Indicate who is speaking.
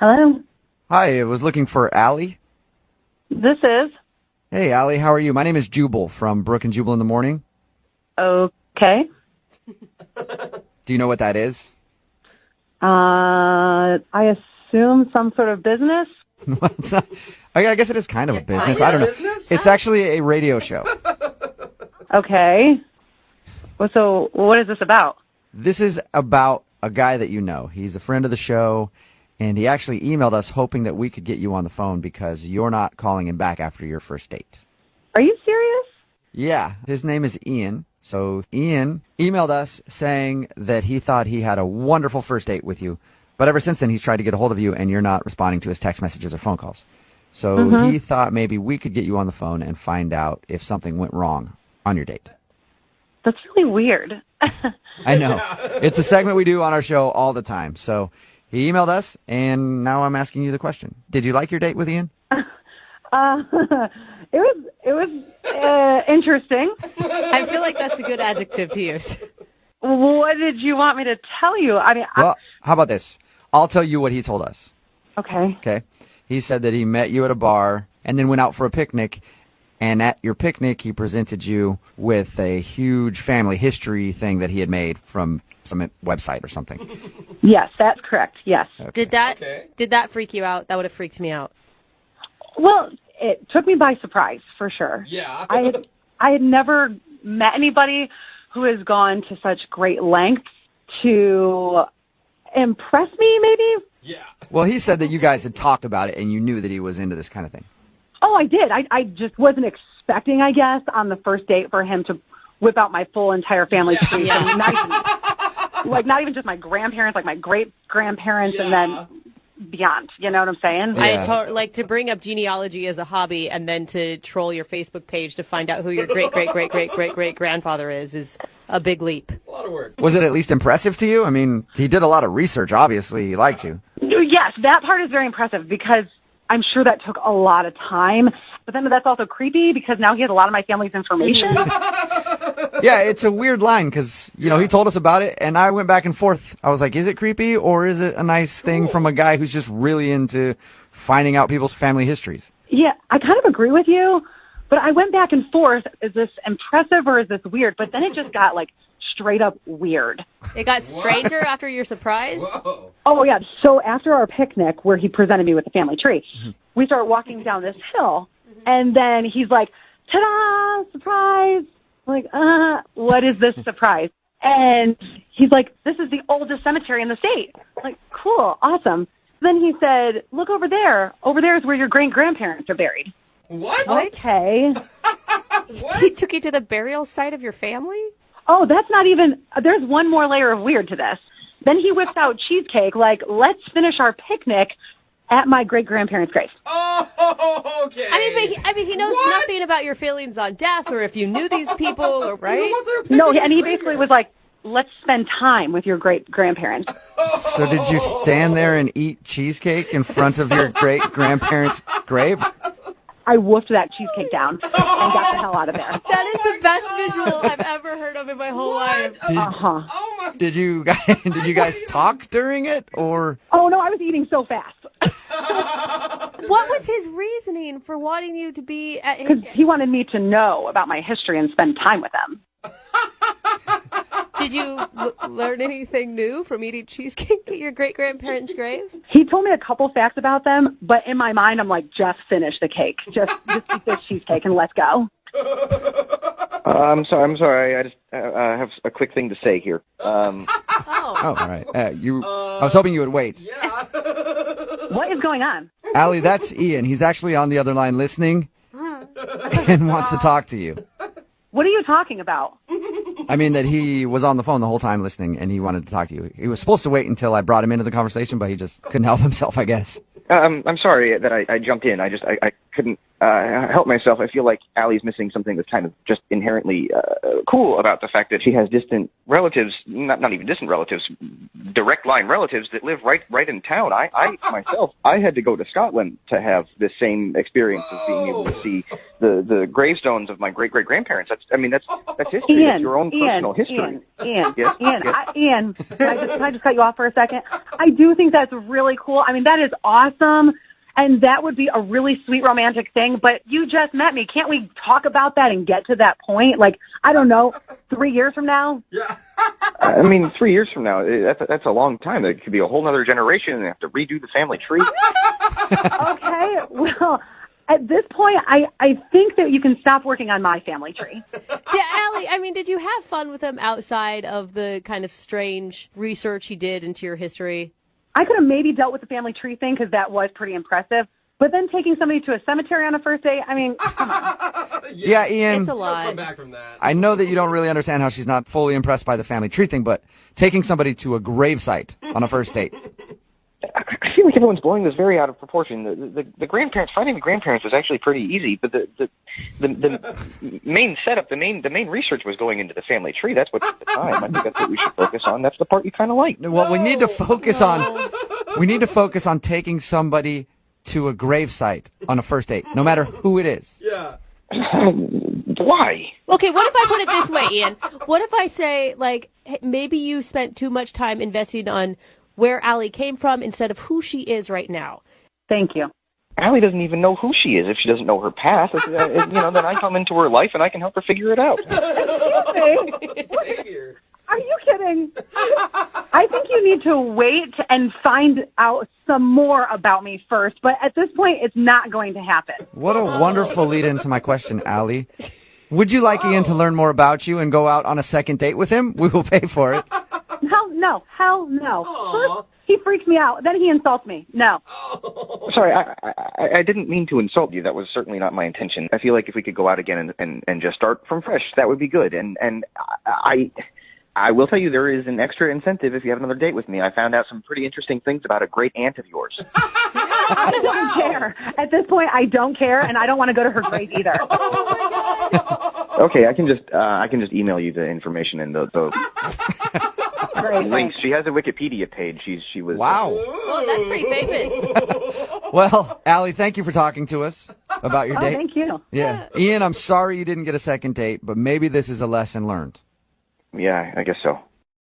Speaker 1: Hello,
Speaker 2: Hi, I was looking for Allie.
Speaker 1: this is
Speaker 2: Hey, Allie, how are you? My name is Jubal from Brook and Jubal in the Morning.
Speaker 1: okay.
Speaker 2: Do you know what that is?
Speaker 1: I assume some sort of business.
Speaker 2: Well, it's not- I guess it is kind of a business.
Speaker 3: kind
Speaker 2: I
Speaker 3: of
Speaker 2: don't know.
Speaker 3: business?
Speaker 2: It's actually a radio show.
Speaker 1: Okay. Well, so what is this about?
Speaker 2: This is about a guy that you know. He's a friend of the show, and he actually emailed us hoping that we could get you on the phone because you're not calling him back after your first date.
Speaker 1: Are you serious?
Speaker 2: Yeah, his name is Ian. So Ian emailed us saying that he thought he had a wonderful first date with you, but ever since then he's tried to get a hold of you and you're not responding to his text messages or phone calls. So he thought maybe we could get you on the phone and find out if something went wrong on your date.
Speaker 1: That's really weird.
Speaker 2: I know. It's a segment we do on our show all the time. So he emailed us and now I'm asking you the question. Did you like your date with Ian?
Speaker 1: It was interesting.
Speaker 3: I feel like that's a good adjective to use.
Speaker 1: What did you want me to tell you? I mean,
Speaker 2: Well, how about this? I'll tell you what he told us.
Speaker 1: okay.
Speaker 2: Okay. He said that he met you at a bar and then went out for a picnic. And at your picnic, he presented you with a huge family history thing that he had made from some website or something.
Speaker 1: Yes, that's correct. Yes.
Speaker 3: Did that freak you out? That would have freaked me out.
Speaker 1: Well, it took me by surprise for sure.
Speaker 4: Yeah.
Speaker 1: I had never met anybody who has gone to such great lengths to impress me, maybe.
Speaker 4: Yeah.
Speaker 2: Well, he said that you guys had talked about it and you knew that he was into this kind of thing.
Speaker 1: Oh, I did. I just wasn't expecting, I guess, on the first date for him to whip out my full entire family tree.
Speaker 3: Yeah.
Speaker 1: So not even just my grandparents, like my great grandparents, and then beyond. You know what I'm saying?
Speaker 2: Yeah.
Speaker 3: Like to bring up genealogy as a hobby and then to troll your Facebook page to find out who your great grandfather is a big leap.
Speaker 4: It's a lot of work.
Speaker 2: Was it at least impressive to you? I mean, he did a lot of research. Obviously, he liked you.
Speaker 1: Yes, that part is very impressive because I'm sure that took a lot of time. But then that's also creepy because now he has a lot of my family's information.
Speaker 2: Yeah, it's a weird line because, you know, he told us about it and I went back and forth. I was like, is it creepy or is it a nice thing from a guy who's just really into finding out people's family histories?
Speaker 1: Yeah, I kind of agree with you, but I went back and forth. Is this impressive or is this weird? But then it just got like straight up weird.
Speaker 3: It got stranger after your surprise?
Speaker 4: Whoa.
Speaker 1: Oh, yeah. So after our picnic where he presented me with the family tree, we start walking down this hill, and then he's like, ta-da, surprise. I'm like, what is this surprise? And he's like, this is the oldest cemetery in the state. I'm like, cool, awesome. Then he said, look over there. Over there is where your great-grandparents are buried.
Speaker 4: What?
Speaker 1: Okay.
Speaker 3: He took you to the burial site of your family?
Speaker 1: Oh, that's not even, there's one more layer of weird to this. Then he whips out cheesecake, like, let's finish our picnic at my great-grandparents' grave.
Speaker 4: Oh, okay.
Speaker 3: I mean, he knows nothing about your feelings on death or if you knew these people, or right?
Speaker 1: No, and he basically was like, let's spend time with your great-grandparents.
Speaker 2: So did you stand there and eat cheesecake in front of your great-grandparents' grave?
Speaker 1: I woofed that cheesecake down and got the hell out of there.
Speaker 3: That is the best visual I've ever heard of in my whole life.
Speaker 1: Uh-huh.
Speaker 4: Oh my.
Speaker 2: Did you guys talk during it or?
Speaker 1: Oh, no, I was eating so fast.
Speaker 3: What was his reasoning for wanting you to be at
Speaker 1: Because he wanted me to know about my history and spend time with them.
Speaker 3: Did you learn anything new from eating cheesecake at your great-grandparents' grave?
Speaker 1: He told me a couple facts about them, but in my mind, I'm like, just finish the cake. Just eat this cheesecake and let's go.
Speaker 5: I'm sorry. I just have a quick thing to say here.
Speaker 3: Oh.
Speaker 2: Oh, all right. I was hoping you would wait.
Speaker 4: Yeah.
Speaker 1: What is going on?
Speaker 2: Allie, that's Ian. He's actually on the other line listening and wants to talk to you.
Speaker 1: What are you talking about?
Speaker 2: I mean that he was on the phone the whole time listening and he wanted to talk to you. He was supposed to wait until I brought him into the conversation, but he just couldn't help himself, I guess.
Speaker 5: I'm sorry that I jumped in. I couldn't help myself. I feel like Allie's missing something that's kind of just inherently cool about the fact that she has distant relatives, not even distant relatives, direct line relatives that live right in town. I myself, I had to go to Scotland to have this same experience of being able to see the gravestones of my great-great-grandparents. That's history.
Speaker 1: Ian,
Speaker 5: That's your own personal history.
Speaker 1: Ian,
Speaker 5: Yes,
Speaker 1: Ian,
Speaker 5: yes.
Speaker 1: Ian, can I just cut you off for a second? I do think that's really cool. I mean, that is awesome. And that would be a really sweet romantic thing, but you just met me. Can't we talk about that and get to that point? Like, I don't know, 3 years from now?
Speaker 4: Yeah.
Speaker 5: I mean, 3 years from now, that's a long time. It could be a whole other generation, and they have to redo the family tree.
Speaker 1: Okay, well, at this point, I think that you can stop working on my family tree.
Speaker 3: Yeah, Allie, I mean, did you have fun with him outside of the kind of strange research he did into your history?
Speaker 1: I could have maybe dealt with the family tree thing because that was pretty impressive. But then taking somebody to a cemetery on a first date, I mean, come on.
Speaker 2: Yeah, Ian.
Speaker 3: It's a
Speaker 4: Don't
Speaker 3: lot.
Speaker 4: come back from that.
Speaker 2: I know that you don't really understand how she's not fully impressed by the family tree thing, but taking somebody to a gravesite on a first date.
Speaker 5: I feel like everyone's blowing this very out of proportion. The grandparents, finding the grandparents was actually pretty easy, but the main setup, the main research was going into the family tree. That's what took the time. I think that's what we should focus on. That's the part you kind of like.
Speaker 2: What we need to focus on taking somebody to a gravesite on a first date, no matter who it is.
Speaker 4: Yeah.
Speaker 5: Why?
Speaker 3: Okay, what if I put it this way, Ian? What if I say, like, hey, maybe you spent too much time investing on where Allie came from instead of who she is right now?
Speaker 1: Thank you.
Speaker 5: Allie doesn't even know who she is if she doesn't know her past. Then I come into her life and I can help her figure it out.
Speaker 4: Savior.
Speaker 1: Are you kidding? I think you need to wait and find out some more about me first, but at this point, it's not going to happen.
Speaker 2: What a wonderful lead into my question, Allie. Would you like Ian to learn more about you and go out on a second date with him? We will pay for it.
Speaker 1: Hell no.
Speaker 4: Aw.
Speaker 1: First, he freaks me out. Then he insults me. No.
Speaker 5: Sorry, I didn't mean to insult you. That was certainly not my intention. I feel like if we could go out again and just start from fresh, that would be good. And I will tell you there is an extra incentive if you have another date with me. I found out some pretty interesting things about a great aunt of yours.
Speaker 1: I don't care. At this point, I don't care, and I don't want to go to her grave either.
Speaker 5: Okay, I can just email you the information and the
Speaker 1: Great.
Speaker 5: links. She has a Wikipedia page. She was
Speaker 2: Wow.
Speaker 3: Oh, that's pretty famous.
Speaker 2: Well, Allie, thank you for talking to us about your
Speaker 1: Oh,
Speaker 2: date.
Speaker 1: thank you.
Speaker 2: Yeah. Ian, I'm sorry you didn't get a second date, but maybe this is a lesson learned.
Speaker 5: Yeah, I guess so.